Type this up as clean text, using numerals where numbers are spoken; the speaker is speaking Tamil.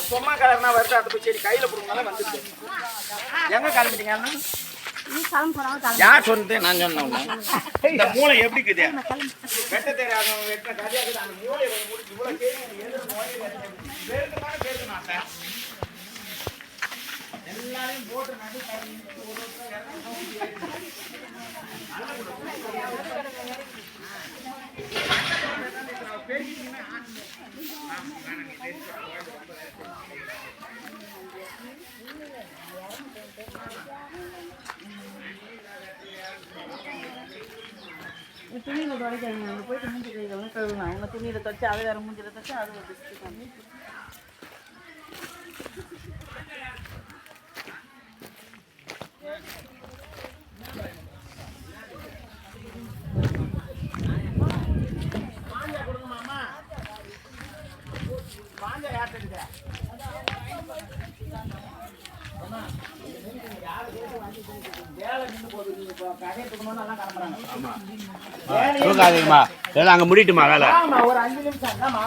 சும்மா கலர்னா வருது அது சரி கையில போடுறதுனால வந்துச்சு. எங்க கிளம்பிட்டீங்க? யார் சொன்னது? நான் சொன்னேன். இந்த மூளை எப்படி இருக்குது? வெட்ட தெரியாத வெட்ட கதையாக அந்த மூளை முடிச்சு இவ்வளவு பேசணும் எல்லாரையும் போட்டு நடு துணியில துடைக்காங்க. அங்கே போயிட்டு மூஞ்சி கைகள்லாம் கழுவணும். அவங்க துணியில துவைச்சு அதை வேற மூஞ்சில துவைச்சு அது ஒரு பிஸ்கட் வந்து அங்க முடிட்டுமா வேலை? ஒரு 5 நிமிஷம்